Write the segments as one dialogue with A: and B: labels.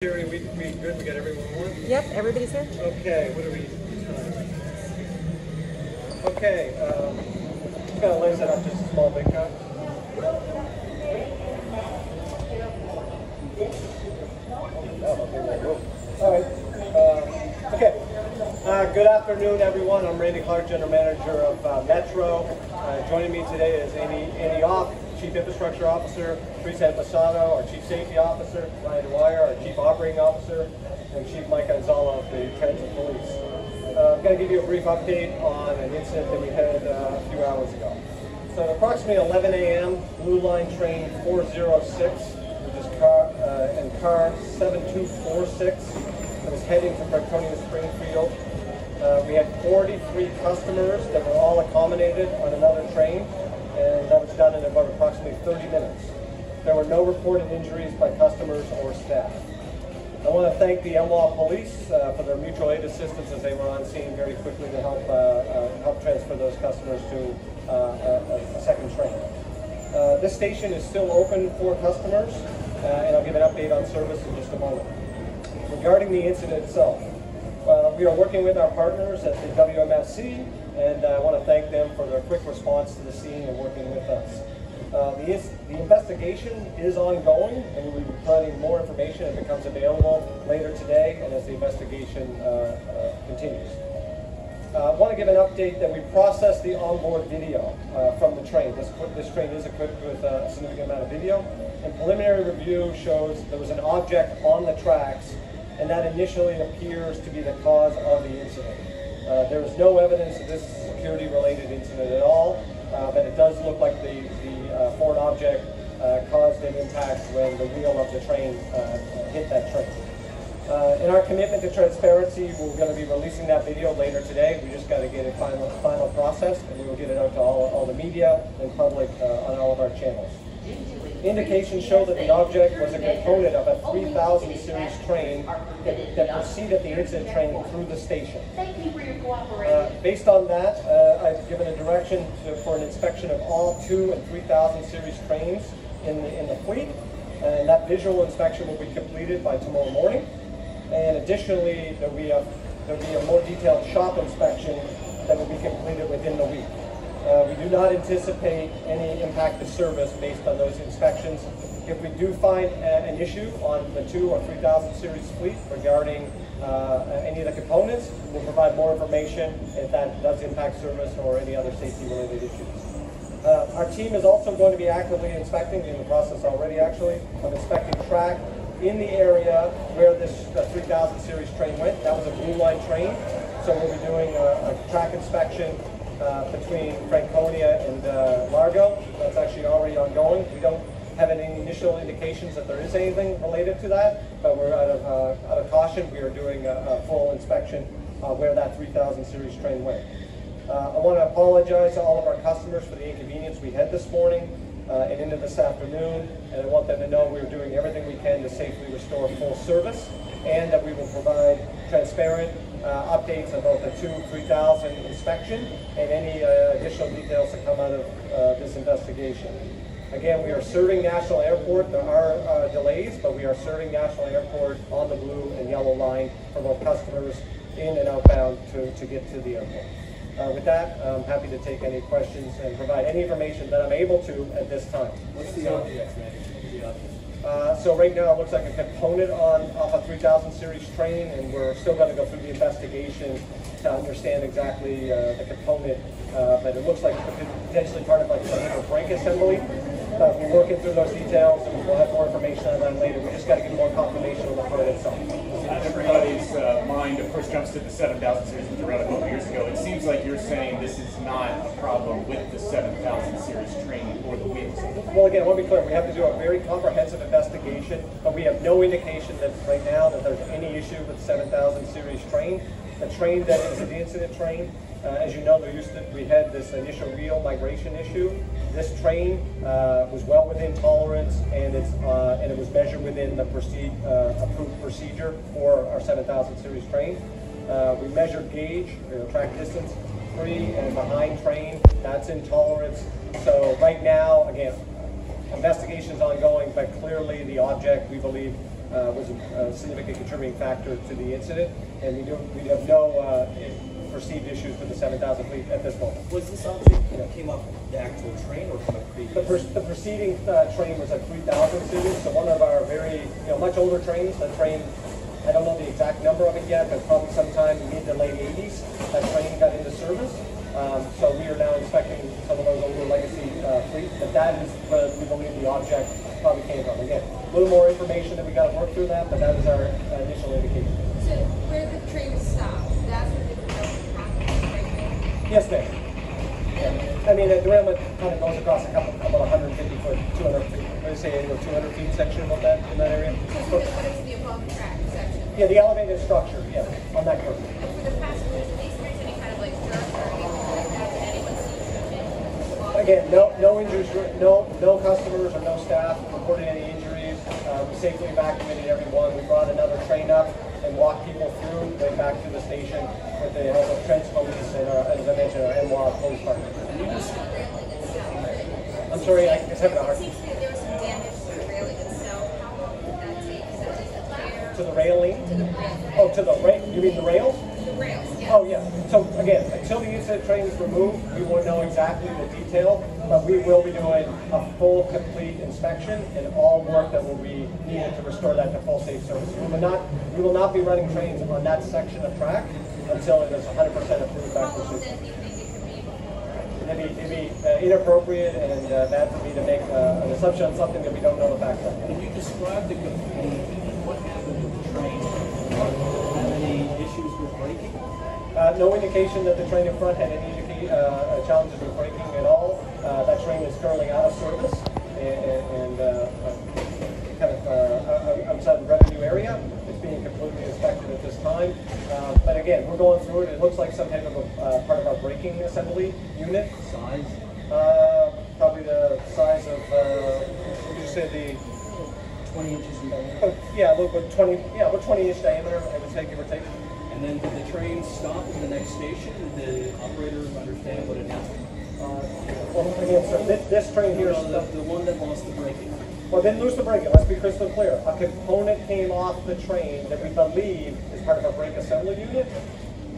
A: Sherry, we good? We got everyone on?
B: Yep, everybody's here.
A: Okay, what are we? Okay, just gotta lace that up just a small bit, cut. All right. Okay. Good afternoon, everyone. I'm Randy Clark, General Manager of Metro. Joining me today is Amy Off, Chief Infrastructure Officer, Teresa Passato, our Chief Safety Officer, Ryan Dwyer, our Chief Operating Officer, and Chief Mike Anzala of the Transit Police. I'm going to give you a brief update on an incident that we had a few hours ago. So at approximately 11 a.m., Blue Line train 406, which is car 7246, that was heading to Franconia Springfield. We had 43 customers that were all accommodated on another train, and that was done in about approximately 30 minutes. There were no reported injuries by customers or staff. I want to thank the MWA Police for their mutual aid assistance as they were on scene very quickly to help transfer those customers to a second train. This station is still open for customers, and I'll give an update on service in just a moment. Regarding the incident itself, we are working with our partners at the WMSC, and I want to thank them for their quick response to the scene and working with us. The investigation is ongoing, and we will be providing more information as it becomes available later today and as the investigation continues. I want to give an update that we processed the onboard video from the train. This train is equipped with a significant amount of video, and preliminary review shows there was an object on the tracks, and that initially appears to be the cause of the incident. There is no evidence of this security-related incident at all, but it does look like the foreign object caused an impact when the wheel of the train hit that train. In our commitment to transparency, we're going to be releasing that video later today. We just got to get it final processed, and we will get it out to all the media and public on all of our channels. Indications show that the object was a component of a 3000 series train that preceded the incident train through the station.
C: Thank you for your cooperation.
A: Based on that, I've given a direction for an inspection of all 2 and 3000 series trains in the fleet, and that visual inspection will be completed by tomorrow morning. And additionally, there'll be a more detailed shop inspection that will be completed within the week. We do not anticipate any impact to service based on those inspections. If we do find an issue on the 2 or 3000 series fleet regarding any of the components, we'll provide more information if that does impact service or any other safety-related issues. Our team is also going to be actively inspecting, in the process already actually, of inspecting track in the area where this 3000 series train went. That was a Blue Line train, so we'll be doing a track inspection between Franconia and Largo. That's actually already ongoing. We don't have any initial indications that there is anything related to that, but we're out of caution. We are doing a full inspection where that 3000 series train went. I want to apologize to all of our customers for the inconvenience we had this morning and into this afternoon, and I want them to know we're doing everything we can to safely restore full service, and that we will provide transparent updates on both the 2-3000 inspection and any additional details that come out of this investigation. Again, we are serving National Airport. There are delays, but we are serving National Airport on the blue and yellow line for both customers in and outbound to get to the airport. With that, I'm happy to take any questions and provide any information that I'm able to at this time.
D: What's the object, man?
A: So right now it looks like a component off a 3000 series train, and we're still going to go through the investigation to understand exactly the component, but it looks like it could be potentially part of like a brake assembly. We're working through those details, and we'll have more information on that later. We just got to get more confirmation on the part itself.
D: Everybody's mind, of course, jumps to the 7000 series, which was around a couple years ago. It seems like you're saying this is not a problem with the 7000 series train or the wheels.
A: Well, again, I want to be clear. We have to do a very comprehensive investigation, but we have no indication that right now that there's any issue with the 7000 series train. The train that is the incident train, as you know, we had this initial wheel migration issue. This train was well within tolerance, and it was measured within the approved procedure for our 7000 series train. We measured gauge, track distance, pre and behind train. That's in tolerance. So right now, again, investigation is ongoing, but clearly the object, we believe, was a significant contributing factor to the incident, and we have no perceived issues with the 7,000 fleet at this moment.
B: Was this object came off the actual train or from a previous?
A: The preceding train was a 3000 series, so one of our very much older trains. The train, I don't know the exact number of it yet, but probably sometime mid to late 80s, that train got into service. So we are now inspecting some of those older legacy fleet, but that is where we believe the object probably came from. Again, a little more information that we got to work through that, but that is our initial indication.
C: So where the train stopped, that's where the derailment happened, right?
A: Yes, ma'am. I mean, the derailment kind of goes across about 150 foot, 200 feet. What do you say, 200 feet section of that in that area?
C: So what is the above track section?
A: Yeah, the elevated structure, yeah, on that curve.
C: For the passengers, did they experience any kind of like jerk or anything like that? Did anyone see movement?
A: Again, no injuries, no customers or no staff reported any injuries. We safely evacuated everyone. We brought another train up and walked people through, went back to the station with the help of trench police and, as I mentioned, our NWA police partner. I'm sorry, I just having a hard time.
C: It seems that there was some damage to the railing itself. How long did that take? Is that just a clear?
A: To the railing?
C: To the rail.
A: Oh, to the rail? You mean the rails?
C: The rails, yeah.
A: Oh, yeah. So again, until the incident train is removed, we won't know exactly the detail, but we will be doing a full, complete inspection and all work that will be needed to restore that to full safe service. We will not be running trains on that section of track until it is 100% approved back
C: How
A: for
C: long
A: safety.
C: then do you think it could be before?
A: It'd be inappropriate and bad for me to make an assumption on something that we don't know the facts of.
B: Can you describe what happened with the train? Had any issues with braking?
A: No indication that the train in front had any challenges with braking at all. That train is currently out of service and kind of outside the revenue area. It's being completely inspected at this time. But again, we're going through it. It looks like some type of a part of our braking assembly unit.
B: Size?
A: Probably the size of, what did you say, the
B: 20 inches in diameter?
A: yeah, a little bit 20-inch diameter, I would say, give or take.
B: And then did the train stop at the next station? Did the operator understand what had happened?
A: Well, again, so this train here,
B: The one that lost the braking.
A: well, didn't lose the braking. Let's be crystal clear. A component came off the train that we believe is part of a brake assembly unit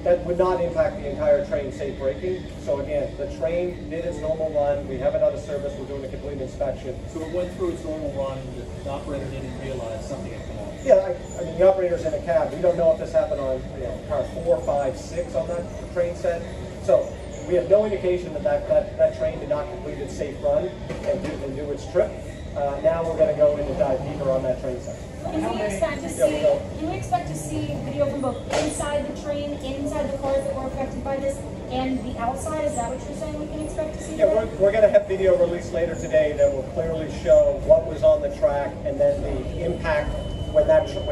A: that would not impact the entire train safe braking. So again, the train did its normal run. We have it out of service. We're doing a complete inspection.
B: So it went through its normal run. The operator didn't realize something had come off.
A: Yeah, I mean, the operator's in a cab. We don't know if this happened on car 4, 5, 6 on that train set. So we have no indication that train did not complete its safe run and do its trip. Now we're going to go in and dive deeper on that train set.
E: Can we expect to see video from both inside the train, inside the cars that were affected by this, and the outside? Is that what you're saying we can expect to see?
A: Yeah, we're going to have video released later today that will clearly show what was on the track and then the impact when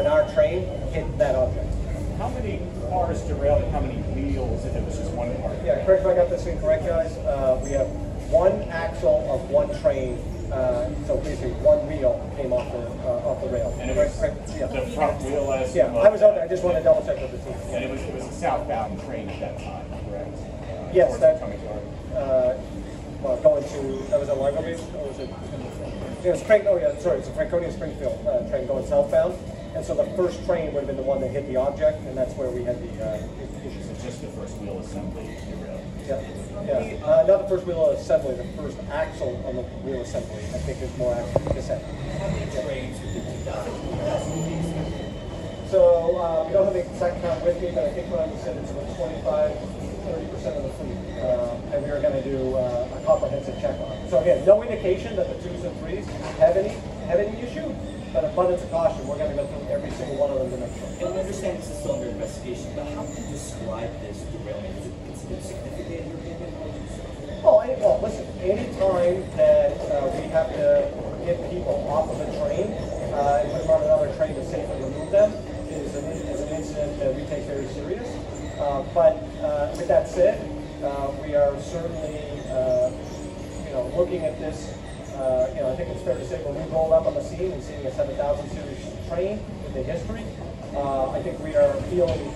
A: our train hit that object.
D: How many cars derailed and how many wheels if it was just one car?
A: Yeah, correct if I got this incorrect, guys. We have one axle of one train, so basically one wheel came off the rail.
D: And it was
A: yeah.
D: the front wheel last
A: Yeah, I was out there. I just want to double check with the team.
D: And it was a southbound train at that time, correct?
A: Yes,
D: Towards
A: that.
D: coming to our-
A: Well, going to that was at Largo Beach, or was it? Yeah, it's Frank. Oh yeah, sorry, it's a Franconia Springfield train going southbound, and so the first train would have been the one that hit the object, and that's where we had the issues.
D: It's just the first wheel assembly derailed.
A: Yeah. Not the first wheel assembly, the first axle on the wheel assembly. I think there's more axle cassette.
B: How many trains did you die?
A: So we don't have the exact count with me, but I think what I said it's about 25-30% of the fleet, and we are going to do a comprehensive check on it. So again, no indication that the 2s and 3s have any issue, but abundance of caution, we're going to go through every single one of them to make sure.
B: And I understand this is still under investigation, but how would you describe this derailment? Is it considered significant in your opinion?
A: Well, listen, anytime that we have to get people off of a train and put them on another train to safely remove them is an incident that we take very serious. But with that said, we are certainly, looking at this. I think it's fair to say when we rolled up on the scene and seeing a 7,000 series train with the history, I think we are feeling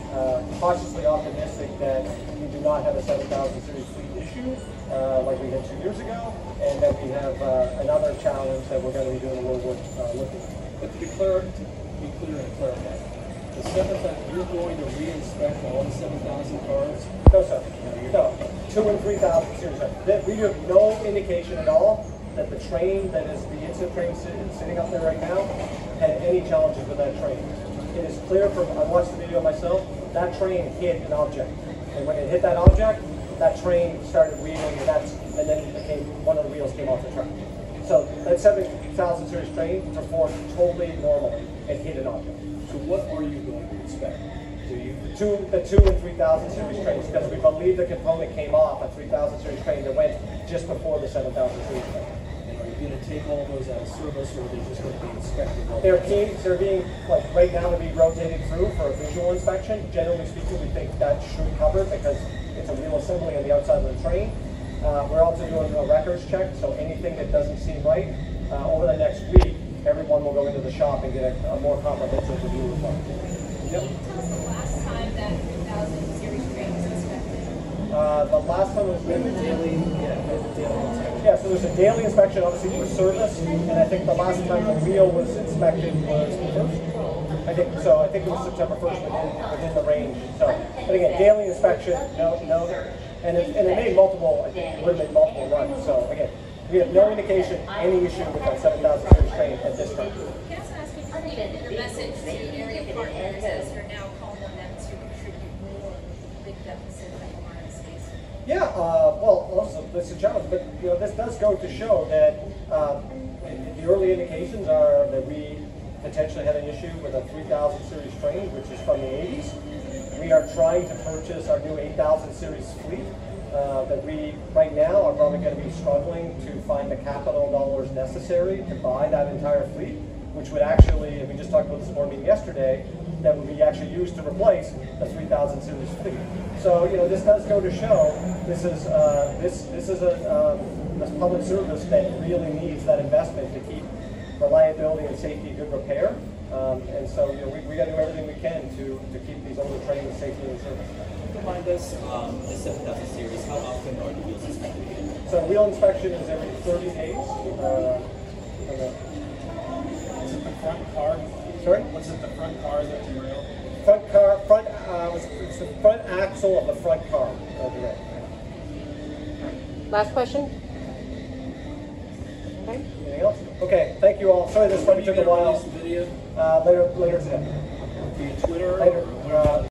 A: cautiously optimistic that we do not have a 7,000 series fleet issue like we had 2 years ago, and that we have another challenge that we're going to be doing a little work looking at.
B: But to be clear, clear and clarify. The 7,000, you're going to re-inspect all the 7,000 cars?
A: No, sir. No. 2 and 3,000 series. We have no indication at all that the train that is the incident train sitting up there right now had any challenges with that train. It is clear from, I watched the video myself, that train hit an object. And when it hit that object, that train started wheeling, and then it became, one of the wheels came off the track. So that 7,000 series train performed totally normal and hit an object.
B: So what are you going to inspect? Do you?
A: The 2 and 3,000 series trains, because we believe the component came off a 3,000 series train that went just before the 7,000 series train.
B: And are you going to take all those out of service, or are they just going to be inspected?
A: They're being, like right now, to be rotated through for a visual inspection. Generally speaking, we think that should cover it because it's a wheel assembly on the outside of the train. We're also doing a records check, so anything that doesn't seem right, over the next week, everyone will go into the shop and get a more comprehensive review of it. Yep.
C: Can you tell us the last time that 3,000 series train was inspected?
A: The last time was
B: The daily inspection.
A: yeah, so there's a daily inspection, obviously for service, and I think the last time the wheel was inspected was the 1st. I think so. I think it was September 1st within the range. So, but again, daily inspection, no, and it made multiple. I think it would have made multiple runs. So again, we have no indication any issue with that 7,000 series train at this time.
C: Can I also ask if you read your message to area partners as you're now calling on them to contribute more big deficit that are in space?
A: Yeah, well, also, it's a challenge, but you know, this does go to show that the early indications are that we potentially had an issue with a 3,000 series train, which is from the 80s. We are trying to purchase our new 8,000 series fleet that we, right now, are probably going to be struggling to find the capital dollars necessary to buy that entire fleet, which would actually, and we just talked about this board meeting yesterday, that would be actually used to replace the 3,000 series fleet. So, you know, this does go to show this is a public service that really needs that investment to keep reliability and safety, good repair. And so, you know, we got to do everything we can to keep these older trains safely in service.
B: Remind us, the 7,000 series, how often are the wheels inspected again?
A: So wheel inspection is every 30 days.
B: Is it the front car?
A: Sorry?
B: Was it the front car that derailed?
A: It's the front axle of the front car.
F: Last question? Okay.
A: Anything else? Okay, thank you all. Sorry this probably took a while.
B: Video
A: Later today.
B: via Twitter.
A: Later